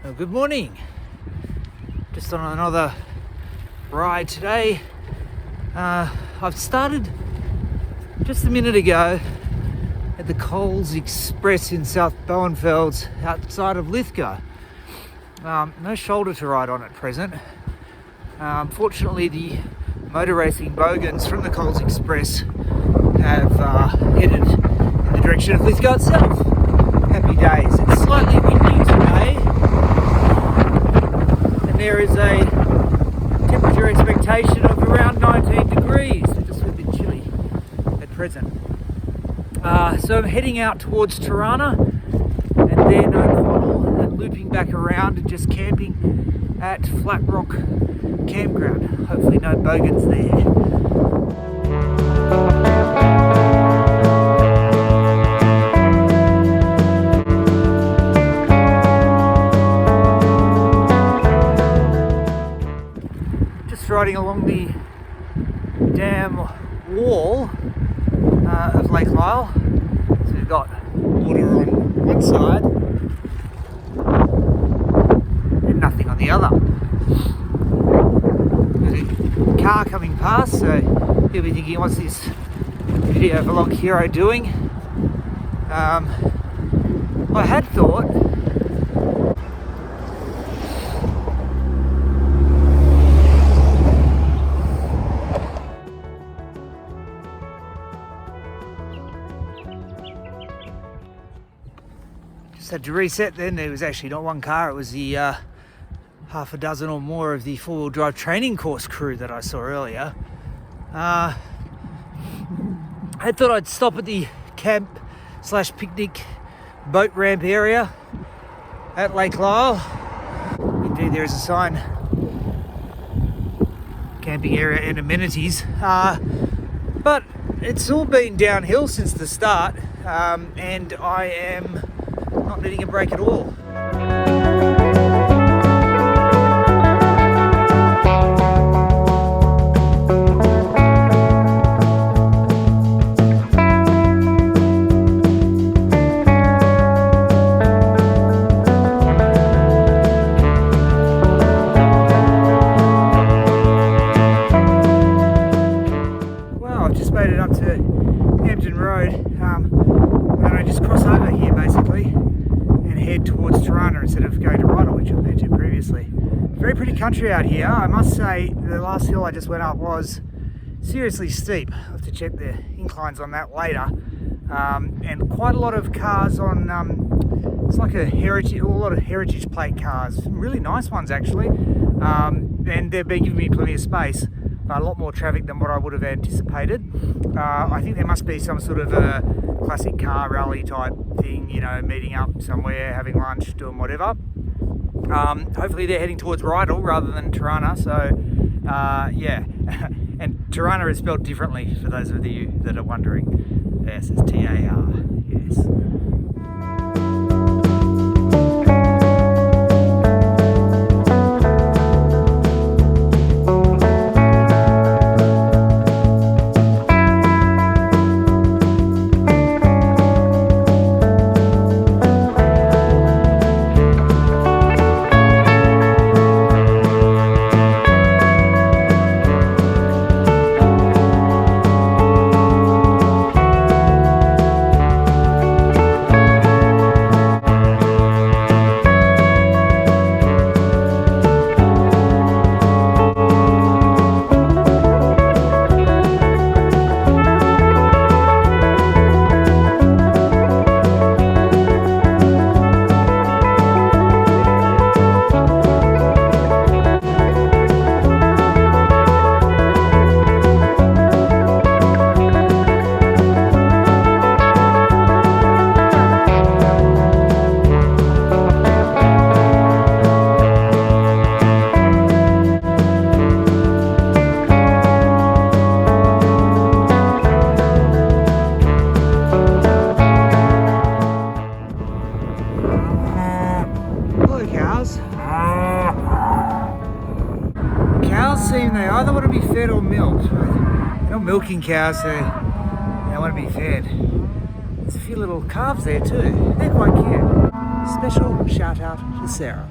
Well, good morning. Just on another ride today. I've started just a minute ago at the Coles Express in South Bowenfelds outside of Lithgow. No shoulder to ride on at present. Fortunately, the motor racing bogans from the Coles Express have headed in the direction of Lithgow itself. Happy days. It's slightly windy today, and there is a temperature expectation of around 19 degrees, so just a bit chilly at present. So I'm heading out towards Tarana and then O'Connell and looping back around and just camping at Flat Rock Campground. Hopefully no bogans there. Riding along the dam wall of Lake Lyle. So we've got water on one side and nothing on the other. There's a car coming past, so you'll be thinking, what's this video vlog hero doing? I had thought had to reset. Then there was actually not one car, it was the half a dozen or more of the four-wheel drive training course crew that I saw earlier. I thought I'd stop at the camp / picnic boat ramp area at Lake Lyle. Indeed, there is a sign, camping area and amenities, but it's all been downhill since the start, and I am not needing a break at all. Well, I've just made it up to Hampton Road. And I just cross over here basically head towards Tarana instead of going to Rydal, which I've been to previously. Very pretty country out here. I must say the last hill I just went up was seriously steep. I'll have to check the inclines on that later. And quite a lot of cars on, it's like a lot of heritage plate cars, some really nice ones actually. And they've been giving me plenty of space. A lot more traffic than what I would have anticipated. I think there must be some sort of a classic car rally type thing, you know, meeting up somewhere, having lunch, doing whatever. Hopefully they're heading towards Rydal rather than Tarana, so yeah. And Tarana is spelled differently for those of you that are wondering. Yes, it's T-A-R, yes. either want to be fed or milked. They're not milking cows, so they want to be fed. There's a few little calves there too. They're quite cute. Special shout out to Sarah.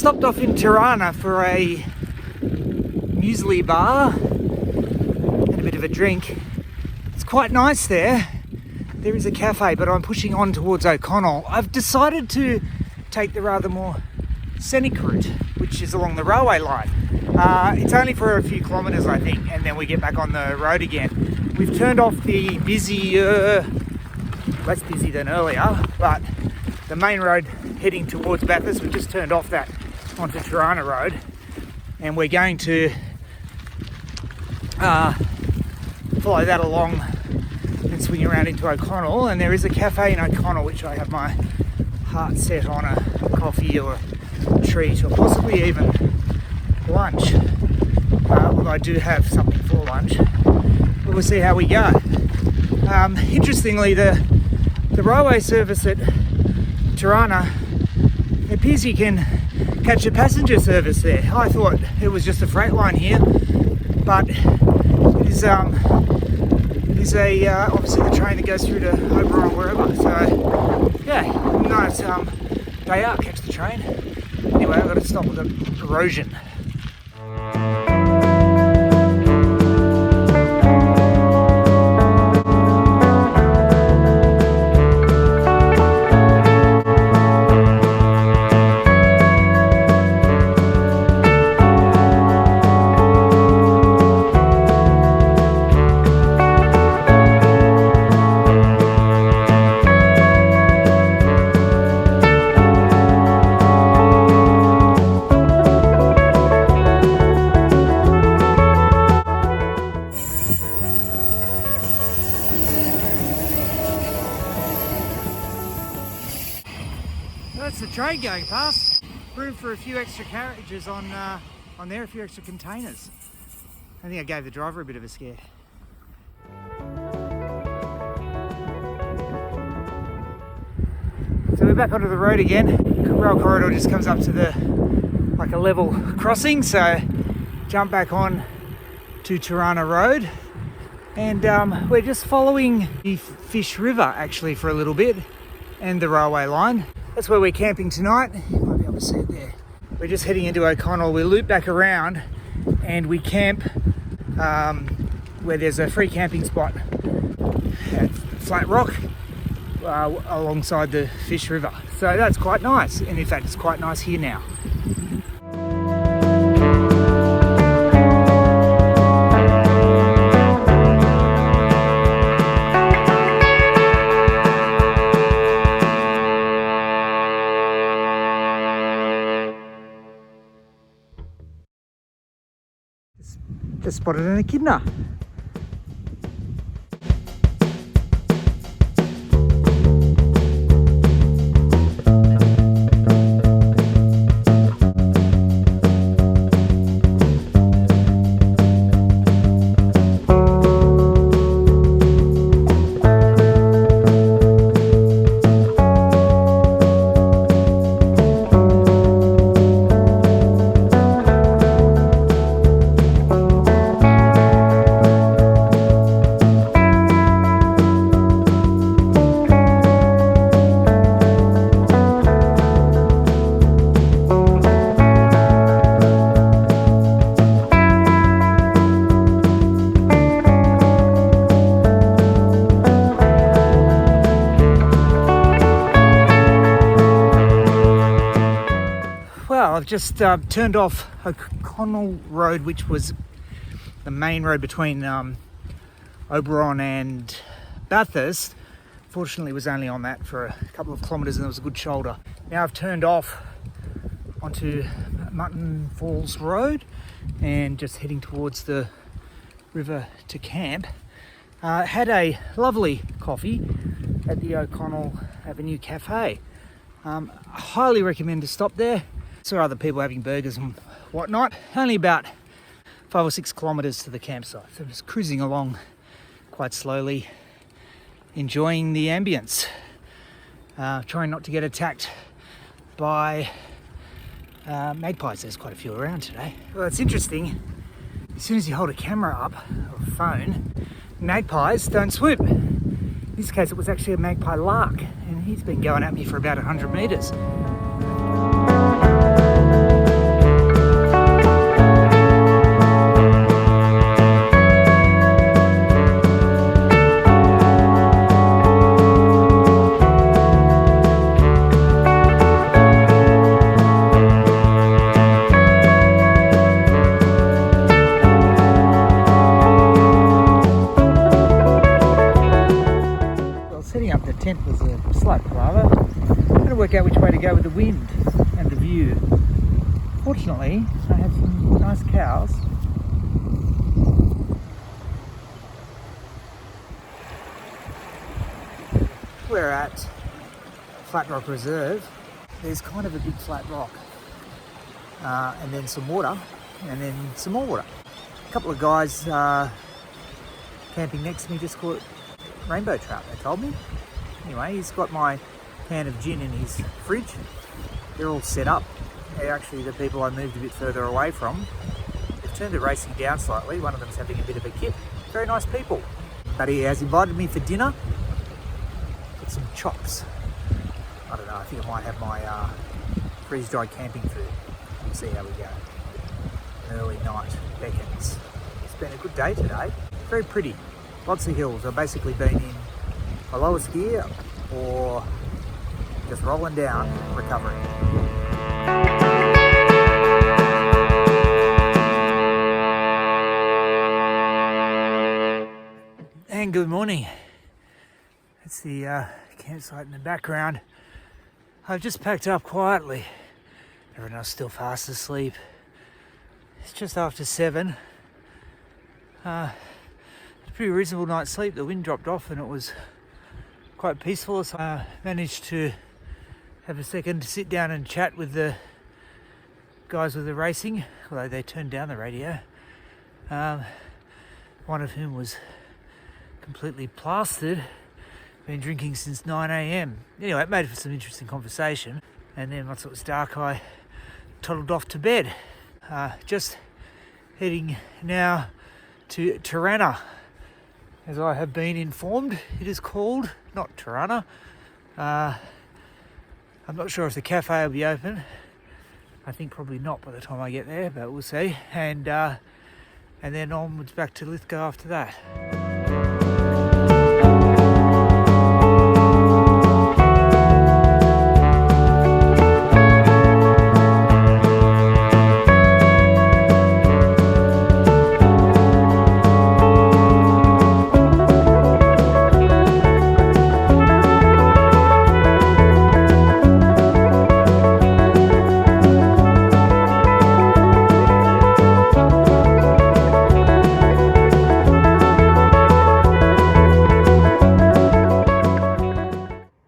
stopped off in Tarana for a muesli bar and a bit of a drink. It's quite nice there. There is a cafe, but I'm pushing on towards O'Connell. I've decided to take the rather more scenic route, which is along the railway line. It's only for a few kilometres, I think, and then we get back on the road again. We've turned off the less busy than earlier, but the main road heading towards Bathurst, we've just turned off that onto Tarana Road, and we're going to follow that along and swing around into O'Connell. And there is a cafe in O'Connell which I have my heart set on a coffee or a treat or possibly even lunch. Although I do have something for lunch, but we'll see how we go. Interestingly, the railway service at Tarana, it appears you can catch a passenger service there. I thought it was just a freight line here, but it is obviously the train that goes through to Oberon or wherever. So yeah, nice day out, catch the train. Anyway, I've got to stop with an erosion. That's the train going past. Room for a few extra carriages on there, a few extra containers. I think I gave the driver a bit of a scare. So we're back onto the road again. The rail corridor just comes up to like a level crossing, so jump back on to Tarana Road, and we're just following the Fish River actually for a little bit, and the railway line. That's where we're camping tonight. You might be able to see it there. We're just heading into O'Connell. We loop back around and we camp where there's a free camping spot at Flat Rock alongside the Fish River. So that's quite nice, and in fact it's quite nice here now. Just spotted an echidna. I've just turned off O'Connell Road, which was the main road between Oberon and Bathurst. Fortunately, it was only on that for a couple of kilometres and there was a good shoulder. Now I've turned off onto Mutton Falls Road and just heading towards the river to camp. Had a lovely coffee at the O'Connell Avenue Cafe. I highly recommend to stop there. Saw other people having burgers and whatnot. Only about 5 or 6 kilometres to the campsite. So I'm just cruising along quite slowly, enjoying the ambience. Trying not to get attacked by magpies. There's quite a few around today. Well, it's interesting. As soon as you hold a camera up, or a phone, magpies don't swoop. In this case, it was actually a magpie lark, and he's been going at me for about 100 metres. wind and the view. Fortunately, I have some nice cows. We're at Flat Rock Reserve. There's kind of a big flat rock, and then some water, and then some more water. A couple of guys camping next to me just caught rainbow trout, they told me. Anyway, he's got my can of gin in his fridge. They're all set up. They're actually the people I moved a bit further away from. They've turned the racing down slightly. One of them's having a bit of a kip. Very nice people. But he has invited me for dinner. Got some chops. I don't know, I think I might have my freeze-dried camping food. We'll see how we go. An early night beckons. It's been a good day today. Very pretty. Lots of hills. I've basically been in my lowest gear or just rolling down, recovering. And good morning. It's the campsite in the background. I've just packed up quietly. Everyone else still fast asleep. It's just after 7. A pretty reasonable night's sleep. The wind dropped off and it was quite peaceful. So I managed to have a second to sit down and chat with the guys with the racing, although they turned down the radio. One of whom was completely plastered. Been drinking since 9 a.m. Anyway, it made for some interesting conversation. And then once it was dark, I toddled off to bed. Just heading now to Tarana, as I have been informed. It is called, not Tarana. I'm not sure if the cafe will be open. I think probably not by the time I get there, but we'll see. And then onwards back to Lithgow after that.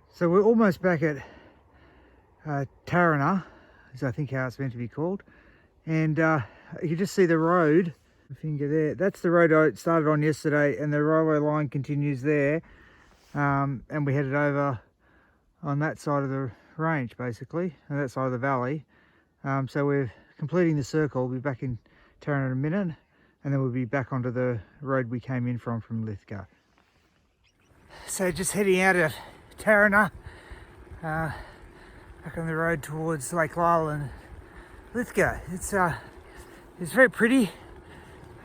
So we're almost back at Tarana, is I think how it's meant to be called. And you can just see the road, the finger there. That's the road I started on yesterday, and the railway line continues there. And we headed over on that side of the range, basically, and that side of the valley. So we're completing the circle. We'll be back in Tarana in a minute, and then we'll be back onto the road we came in from Lithgow. So just heading out of Tarana, back on the road towards Lake Lyle and Lithgow. It's very pretty.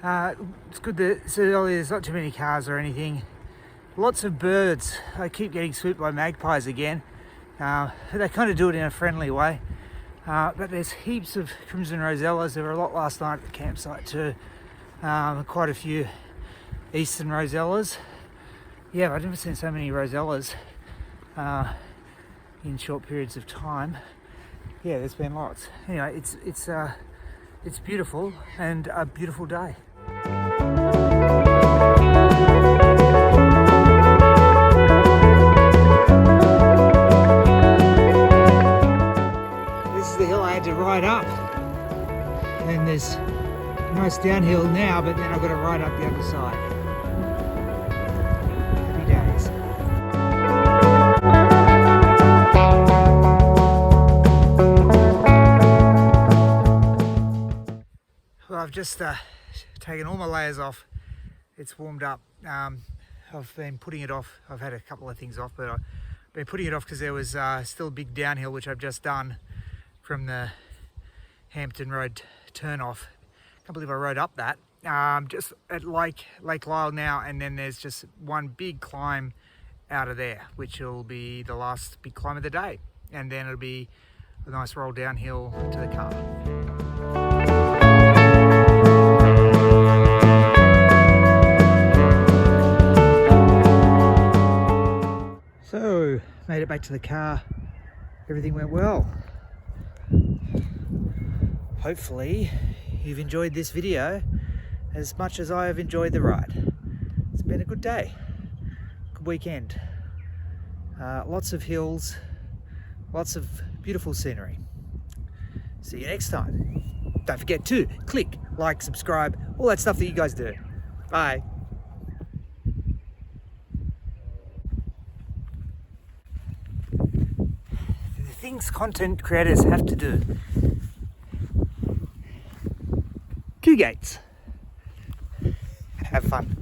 It's good that so early there's not too many cars or anything. Lots of birds. I keep getting swooped by magpies again. They kind of do it in a friendly way. But there's heaps of crimson rosellas. There were a lot last night at the campsite too. Quite a few eastern rosellas. Yeah, I've never seen so many rosellas in short periods of time. Yeah, there's been lots. Anyway, it's beautiful and a beautiful day. This is the hill I had to ride up, and there's a nice downhill now, but then I've got to ride up the other side. I've just taken all my layers off. It's warmed up. I've been putting it off. I've had a couple of things off, but I've been putting it off because there was still a big downhill, which I've just done from the Hampton Road turn off. I can't believe I rode up that. Just at Lake Lyle now, and then there's just one big climb out of there, which will be the last big climb of the day. And then it'll be a nice roll downhill to the car. So, made it back to the car. Everything went well. hopefully you've enjoyed this video as much as I have enjoyed the ride. It's been a good day, good weekend. Lots of hills, lots of beautiful scenery. See you next time. Don't forget to click, like, subscribe, all that stuff that you guys do. Bye. The things content creators have to do. 2 gates. Have fun.